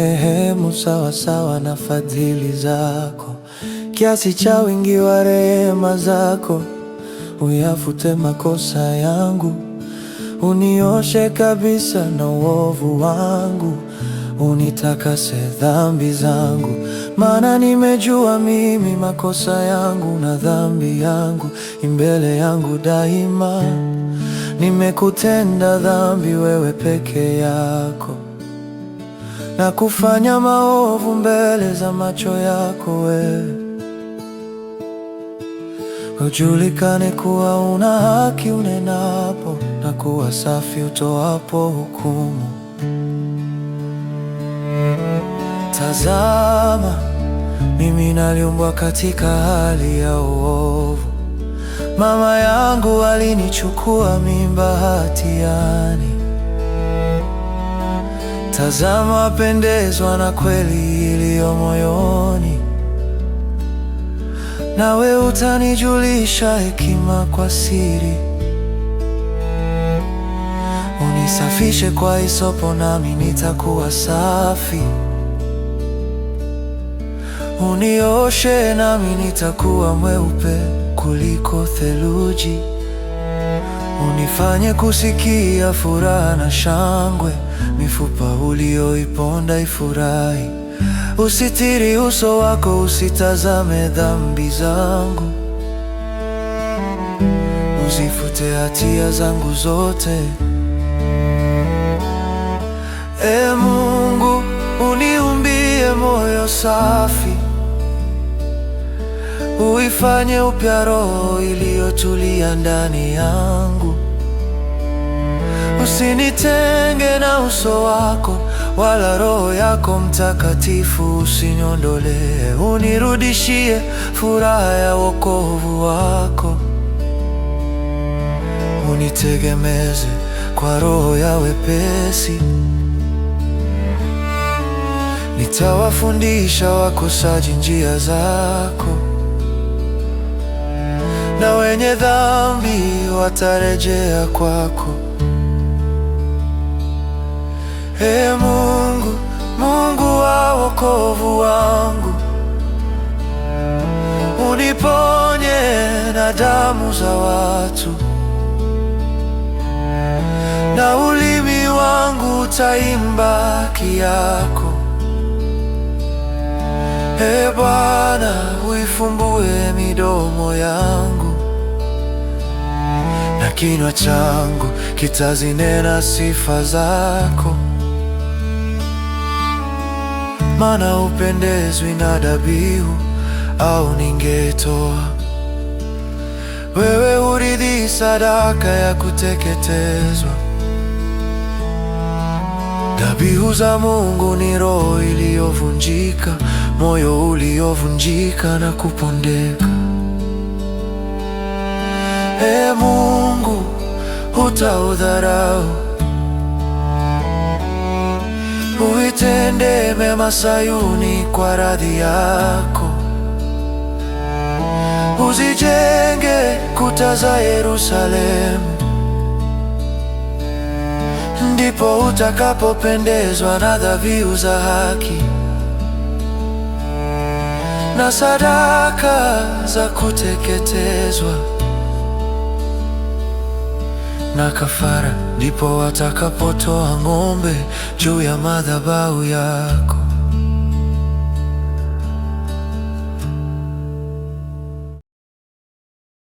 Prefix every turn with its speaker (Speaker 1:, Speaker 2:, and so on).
Speaker 1: unirehemu sawasawa na fadhili zako, kiasi cha wingi wa rehema zako. Uyafute makosa yangu, unioshe kabisa na uovu wangu, unitakase dhambi zangu. Maana nimejua mimi makosa yangu na dhambi yangu imbele yangu daima. Nimekutenda dhambi wewe peke yako, na kufanya maovu mbele za macho yako wewe. Ujulikane kuwa una haki unenapo, na kuwa safi utoapo hukumu. Tazama, mimi naliumbwa katika hali ya uovu. Mama yangu alinichukua mimba hatiani. Tazama, wapendezwa na kweli iliyo moyoni, nawe utanijulisha hekima kwa siri. Unisafishe kwa hisopo, nami nitakuwa safi. Unioshe, nami nitakuwa mweupe kuliko theluji. Unifanye kusikia furaha na shangwe, mifupa ulioiponda ifurahi. Usitiri uso wako, usitazame dhambi zangu. Uzifute hatia zangu zote. Ee Mungu, uniumbie moyo safi. Uifanye upya roho iliyotulia ndani yangu. Usinitenge na uso wako, wala Roho yako Mtakatifu usiniondolee. Unirudishie furaha ya wokovu wako. Unitegemeze kwa roho ya wepesi. Nitawafundisha wakosaji njia zako, na wenye dhambi watarejea kwako. Ee Mungu, Mungu wa wokovu wangu, uniponye na damu za watu, na ulimi wangu utaimba haki yako. Ee Bwana, uifumbue midomo yangu, na kinywa changu kitazinena sifa zako. Maana upendezwi na dhabihu, au ningetoa. Wewe huridhi sadaka ya kuteketezwa. Dhabihu za Mungu ni roho iliyovunjika, moyo uliovunjika na kupondeka. Ee Mungu, hutaudharau. Uitende mema Sayuni kwa radhi yako. Uzijenge kuta za Yerusalemu, ndipo utakapopendezwa na dhabihu za haki na sadaka za kuteketezwa na kafara, ndipo watakapotoa ng'ombe juu ya madhabahu yako.